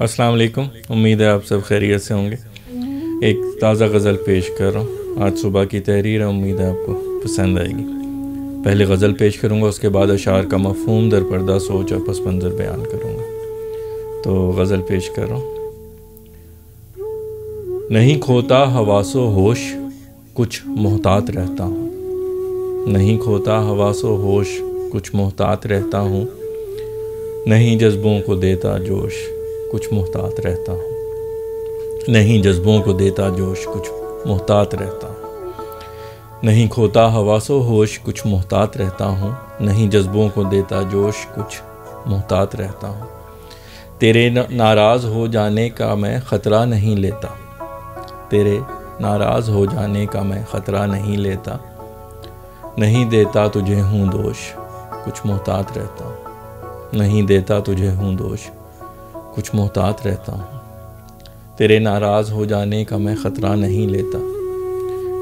السلام علیکم، امید ہے آپ سب خیریت سے ہوں گے۔ ایک تازہ غزل پیش کر رہا ہوں، آج صبح کی تحریر ہے، امید ہے آپ کو پسند آئے گی۔ پہلے غزل پیش کروں گا، اس کے بعد اشعار کا مفہوم در پردہ سوچ اور پس منظر بیان کروں گا۔ تو غزل پیش کر رہا ہوں۔ نہیں کھوتا حواس و ہوش، کچھ محتاط رہتا ہوں۔ نہیں کھوتا حواس و ہوش، کچھ محتاط رہتا ہوں۔ نہیں جذبوں کو دیتا جوش، کچھ محتاط رہتا ہوں۔ نہیں جذبوں کو دیتا جوش، کچھ محتاط رہتا ہوں۔ نہیں کھوتا حواس و ہوش، کچھ محتاط رہتا ہوں۔ نہیں جذبوں کو دیتا جوش، کچھ محتاط رہتا ہوں۔ تیرے ناراض ہو جانے کا میں خطرہ نہیں لیتا۔ تیرے ناراض ہو جانے کا میں خطرہ نہیں لیتا۔ نہیں دیتا تجھے ہوں دوش، کچھ محتاط رہتا ہوں۔ نہیں دیتا تجھے ہوں دوش، کچھ محتاط رہتا ہوں۔ تیرے ناراض ہو جانے کا میں خطرہ نہیں لیتا۔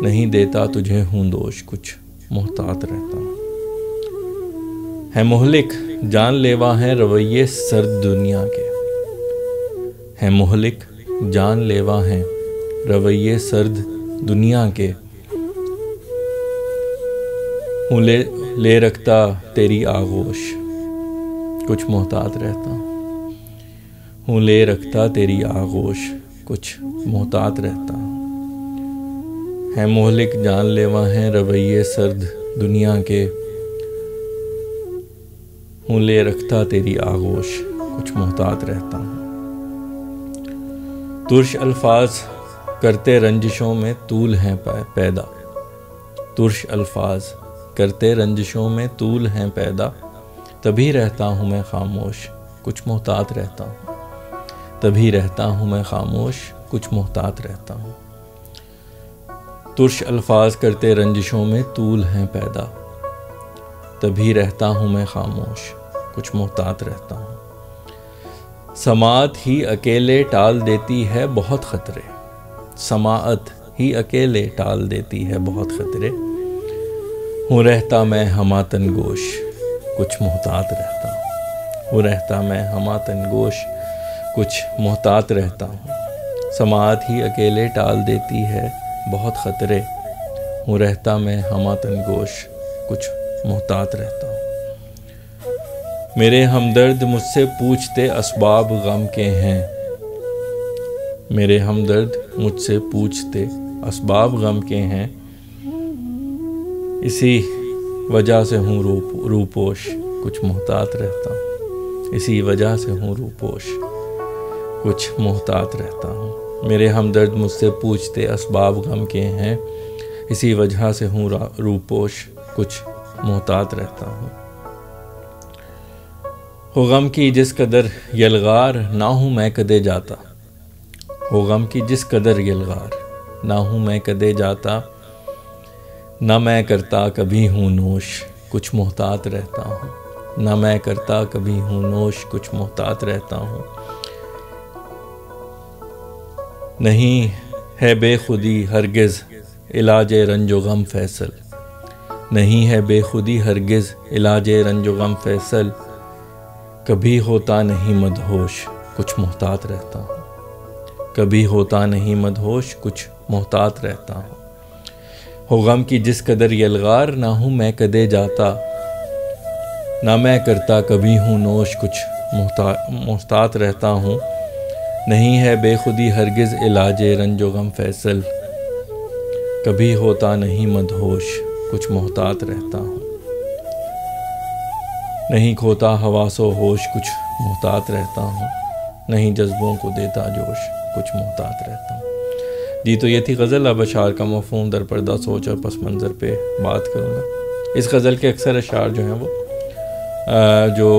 نہیں دیتا تجھے ہوں دوش، کچھ محتاط رہتا ہوں۔ ہے مہلک جان لیوا ہیں رویے سرد دنیا کے۔ ہے مہلک جان لیوا ہیں رویے سرد دنیا کے۔ ہوں لے رکھتا تیری آغوش، کچھ محتاط رہتا ہوں۔ ہوں لے رکھتا تیری آغوش، کچھ محتاط رہتا ہوں۔ ہے مہلک جان لیوا ہیں رویے سرد دنیا کے۔ ہوں لے رکھتا تیری آغوش، کچھ محتاط رہتا ہوں۔ ترش الفاظ کرتے رنجشوں میں طول ہیں پیدا۔ ترش الفاظ کرتے رنجشوں میں طول ہیں پیدا۔ تبھی رہتا ہوں میں خاموش، کچھ محتاط رہتا ہوں۔ تبھی رہتا ہوں میں خاموش، کچھ محتاط رہتا ہوں۔ ترش الفاظ کرتے رنجشوں میں طول ہیں پیدا۔ تبھی رہتا ہوں میں خاموش، کچھ محتاط رہتا ہوں۔ سماعت ہی اکیلے ٹال دیتی ہے بہت خطرے۔ سماعت ہی اکیلے ٹال دیتی ہے بہت خطرے۔ ہوں رہتا میں ہماتن گوش، کچھ محتاط رہتا ہوں۔ ہوں رہتا میں ہماتن گوش، کچھ محتاط رہتا ہوں۔ سماعت ہی اکیلے ٹال دیتی ہے بہت خطرے۔ ہوں رہتا میں ہماتن گوش، کچھ محتاط رہتا ہوں۔ میرے ہمدرد مجھ سے پوچھتے اسباب غم کے ہیں۔ میرے ہمدرد مجھ سے پوچھتے اسباب غم کے ہیں۔ اسی وجہ سے ہوں روپوش، کچھ محتاط رہتا ہوں۔ اسی وجہ سے ہوں روپوش، کچھ محتاط رہتا ہوں۔ میرے ہمدرد مجھ سے پوچھتے اسباب غم کے ہیں۔ اسی وجہ سے ہوں روپوش، کچھ محتاط رہتا ہوں۔ ہو غم کی جس قدر یلغار، نہ ہوں میں کدے جاتا۔ ہو غم کی جس قدر یلغار، نہ ہوں میں کدے جاتا۔ نہ میں کرتا کبھی ہوں نوش، کچھ محتاط رہتا ہوں۔ نہ میں کرتا کبھی ہوں نوش، کچھ محتاط رہتا ہوں۔ نہیں ہے بے خودی ہرگز علاج رنج و غم فیصل۔ نہیں ہے بے خودی ہرگز علاج رنج و غم فیصل۔ کبھی ہوتا نہیں مدہوش، کچھ محتاط رہتا ہوں۔ کبھی ہوتا نہیں مدہوش، کچھ محتاط رہتا ہوں۔ ہو غم کی جس قدر یلغار، نہ ہوں میں کدے جاتا۔ نہ میں کرتا کبھی ہوں نوش، کچھ محتاط رہتا ہوں۔ نہیں ہے بے خودی ہرگز علاج رنج و غم فیصل۔ کبھی ہوتا نہیں مدہوش، کچھ محتاط رہتا ہوں۔ نہیں کھوتا حواس و ہوش، کچھ محتاط رہتا ہوں۔ نہیں جذبوں کو دیتا جوش، کچھ محتاط رہتا ہوں۔ جی تو یہ تھی غزل۔ اب اشعار کا مفہوم در پردہ سوچ اور پس منظر پہ بات کروں گا۔ اس غزل کے اکثر اشعار جو ہیں وہ جو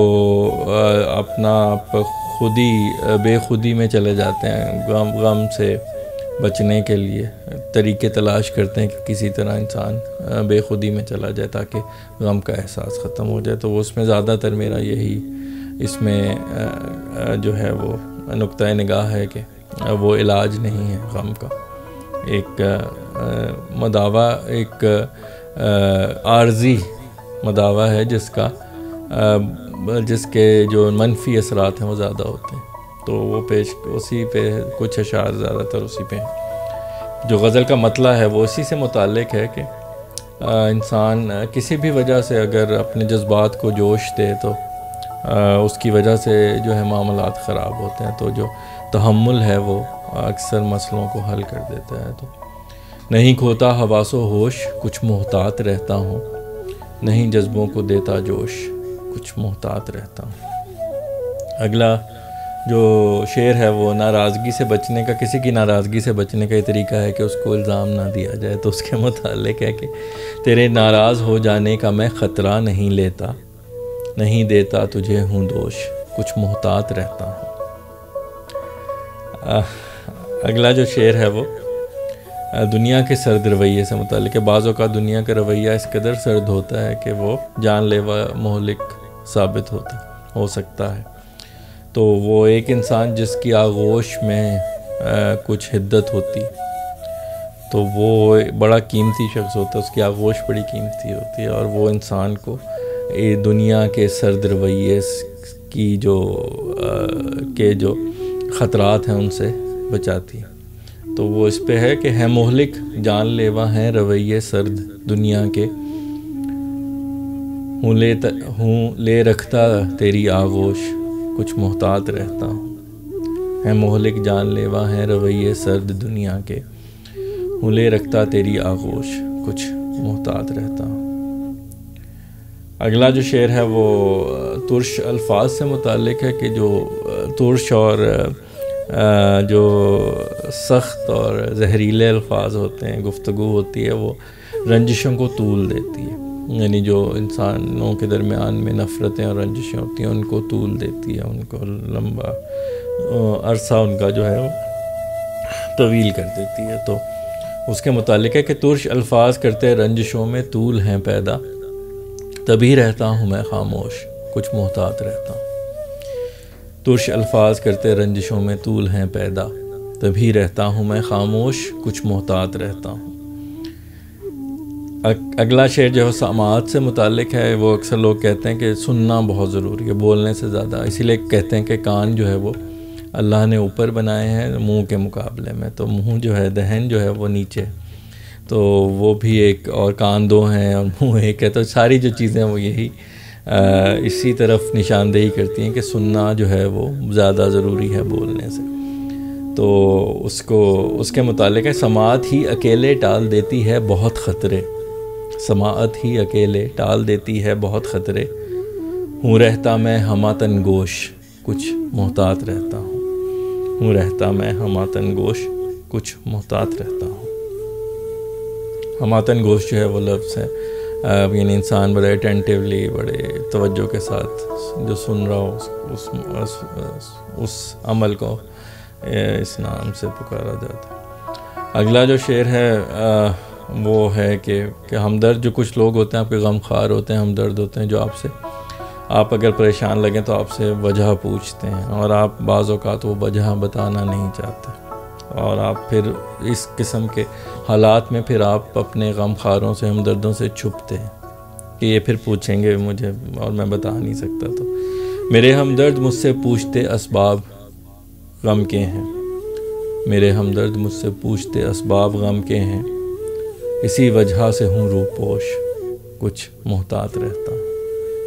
اپنا خودی بے خودی میں چلے جاتے ہیں، غم سے بچنے کے لیے طریقے تلاش کرتے ہیں کہ کسی طرح انسان بے خودی میں چلا جائے تاکہ غم کا احساس ختم ہو جائے۔ تو وہ اس میں زیادہ تر میرا یہی اس میں جو ہے وہ نقطۂ نگاہ ہے کہ وہ علاج نہیں ہے غم کا، ایک مداوع، ایک عارضی مداوع ہے جس کے جو منفی اثرات ہیں وہ زیادہ ہوتے ہیں۔ تو وہ اسی پہ کچھ اشعار زیادہ تر اسی پہ ہیں۔ جو غزل کا مطلع ہے وہ اسی سے متعلق ہے کہ انسان کسی بھی وجہ سے اگر اپنے جذبات کو جوش دے تو اس کی وجہ سے جو ہے معاملات خراب ہوتے ہیں، تو جو تحمل ہے وہ اکثر مسئلوں کو حل کر دیتا ہے۔ تو نہیں کھوتا حواس و ہوش، کچھ محتاط رہتا ہوں، نہیں جذبوں کو دیتا جوش، کچھ محتاط رہتا ہوں۔ اگلا جو شعر ہے وہ ناراضگی سے بچنے کا، کسی کی ناراضگی سے بچنے کا یہ طریقہ ہے کہ اس کو الزام نہ دیا جائے، تو اس کے متعلق ہے کہ تیرے ناراض ہو جانے کا میں خطرہ نہیں لیتا، نہیں دیتا تجھے ہوں دوش، کچھ محتاط رہتا ہوں۔ اگلا جو شعر ہے وہ دنیا کے سرد رویے سے متعلق ہے۔ بعض اوقات دنیا کا رویہ اس قدر سرد ہوتا ہے کہ وہ جان لیوا مہلک ثابت ہو سکتا ہے۔ تو وہ ایک انسان جس کی آغوش میں کچھ حدت ہوتی تو وہ بڑا قیمتی شخص ہوتا ہے، اس کی آغوش بڑی قیمتی ہوتی ہے، اور وہ انسان کو دنیا کے سرد رویے کی جو خطرات ہیں ان سے بچاتی ہے۔ تو وہ اس پہ ہے کہ ہے مہلک جان لیوا ہیں رویے سرد دنیا کے، ہوں لے رکھتا تیری آغوش، کچھ محتاط رہتا ہوں۔ ہے مہلک جان لیوا ہیں رویے سرد دنیا کے، ہوں لے رکھتا تیری آغوش، کچھ محتاط رہتا ہوں۔ اگلا جو شعر ہے وہ ترش الفاظ سے متعلق ہے کہ جو ترش اور جو سخت اور زہریلے الفاظ ہوتے ہیں، گفتگو ہوتی ہے، وہ رنجشوں کو طول دیتی ہے، یعنی جو انسانوں کے درمیان میں نفرتیں اور رنجشیں ہوتی ہیں ان کو طول دیتی ہے، ان کو لمبا عرصہ ان کا جو ہے وہ طویل کر دیتی ہے۔ تو اس کے متعلق ہے کہ ترش الفاظ کرتے رنجشوں میں طول ہیں پیدا، تبھی رہتا ہوں میں خاموش، کچھ محتاط رہتا ہوں۔ ترش الفاظ کرتے رنجشوں میں طول ہیں پیدا، تبھی رہتا ہوں میں خاموش، کچھ محتاط رہتا ہوں۔ اگلا شعر جو ہے سماعت سے متعلق ہے۔ وہ اکثر لوگ کہتے ہیں کہ سننا بہت ضروری ہے بولنے سے زیادہ، اسی لیے کہتے ہیں کہ کان جو ہے وہ اللہ نے اوپر بنائے ہیں منہ کے مقابلے میں، تو منہ جو ہے دہن جو ہے وہ نیچے، تو وہ بھی ایک، اور کان دو ہیں اور منہ ایک ہے، تو ساری جو چیزیں وہ یہی اسی طرف نشاندہی کرتی ہیں کہ سننا جو ہے وہ زیادہ ضروری ہے بولنے سے۔ تو اس کے متعلق ہے سماعت ہی اکیلے ٹال دیتی ہے بہت خطرے، سماعت ہی اکیلے ٹال دیتی ہے بہت خطرے، ہوں رہتا میں ہماتن گوش، کچھ محتاط رہتا ہوں، ہوں رہتا میں ہماتن گوش، کچھ محتاط رہتا ہوں۔ ہماتن گوش جو ہے وہ لفظ ہے، یعنی انسان بڑے اٹینٹیولی، بڑے توجہ کے ساتھ جو سن رہا ہو اس عمل کو اس نام سے پکارا جاتا ہے۔ اگلا جو شعر ہے وہ ہے کہ ہمدرد، جو کچھ لوگ ہوتے ہیں آپ کے غم خوار ہوتے ہیں، ہمدرد ہوتے ہیں، جو آپ اگر پریشان لگیں تو آپ سے وجہ پوچھتے ہیں، اور آپ بعض اوقات وہ وجہ بتانا نہیں چاہتے، اور آپ پھر اس قسم کے حالات میں پھر آپ اپنے غم خواروں سے، ہمدردوں سے چھپتے ہیں کہ یہ پھر پوچھیں گے مجھے اور میں بتا نہیں سکتا۔ تو میرے ہمدرد مجھ سے پوچھتے اسباب غم کے ہیں، میرے ہمدرد مجھ سے پوچھتے اسباب غم کے ہیں، اسی وجہ سے ہوں روح پوش، کچھ محتاط رہتا ہوں،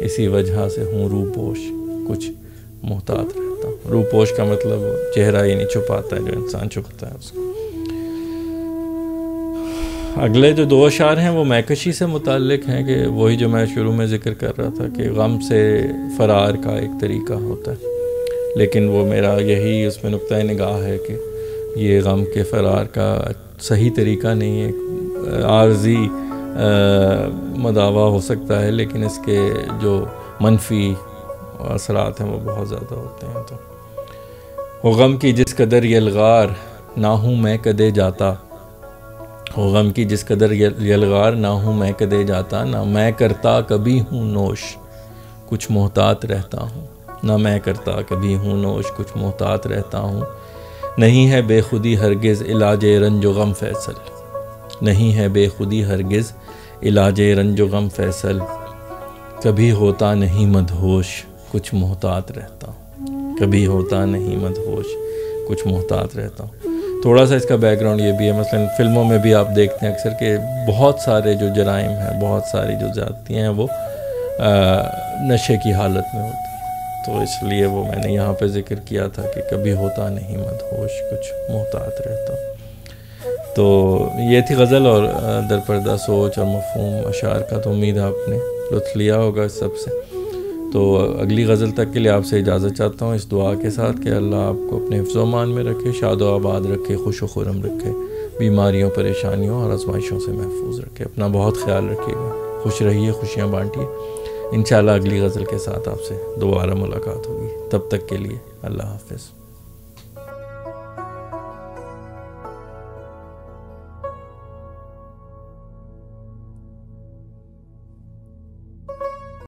اسی وجہ سے ہوں روح پوش، کچھ محتاط رہتا ہوں۔ روح پوش کا مطلب چہرہ ہی نہیں چھپاتا ہے، جو انسان چھپتا ہے اس کو۔ اگلے جو دو اشعار ہیں وہ میکشی سے متعلق ہیں، کہ وہی جو میں شروع میں ذکر کر رہا تھا کہ غم سے فرار کا ایک طریقہ ہوتا ہے، لیکن وہ میرا یہی اس میں نقطۂ نگاہ ہے کہ یہ غم کے فرار کا صحیح طریقہ نہیں ہے، عارضی مداوع ہو سکتا ہے، لیکن اس کے جو منفی اثرات ہیں وہ بہت زیادہ ہوتے ہیں۔ تو وہ غم کی جس قدر یلغار نہ ہوں میں کدے جاتا، وہ غم کی جس قدر یلغار نہ ہوں میں کدے جاتا، نہ میں کرتا کبھی ہوں نوش، کچھ محتاط رہتا ہوں، نہ میں کرتا کبھی ہوں نوش، کچھ محتاط رہتا ہوں۔ نہیں ہے بے خودی ہرگز علاج رنج و غم فیصل، نہیں ہے بے خودی ہرگز علاج رنج و غم فیصل، کبھی ہوتا نہیں مدہوش، کچھ محتاط رہتا ہوں۔ کبھی ہوتا نہیں مدہوش کچھ محتاط رہتا ہوں. تھوڑا سا اس کا بیک گراؤنڈ یہ بھی ہے، مثلا فلموں میں بھی آپ دیکھتے ہیں اکثر کہ بہت سارے جو جرائم ہیں، بہت ساری جو زیادتیاں ہیں وہ نشے کی حالت میں ہوتی ہیں. تو اس لیے وہ میں نے یہاں پہ ذکر کیا تھا کہ کبھی ہوتا نہیں مدہوش کچھ محتاط رہتا ہوں. تو یہ تھی غزل اور درپردہ سوچ اور مفہوم اشعار کا. تو امید ہے آپ نے لطف لیا ہوگا اس سب سے. تو اگلی غزل تک کے لیے آپ سے اجازت چاہتا ہوں اس دعا کے ساتھ کہ اللہ آپ کو اپنے حفظ و امان میں رکھے، شاد و آباد رکھے، خوش و خرم رکھے، بیماریوں پریشانیوں اور آزمائشوں سے محفوظ رکھے. اپنا بہت خیال رکھیے گا، خوش رہیے، خوشیاں بانٹیے. انشاءاللہ اگلی غزل کے ساتھ آپ سے دوبارہ ملاقات ہوگی. تب تک کے لیے اللہ حافظ.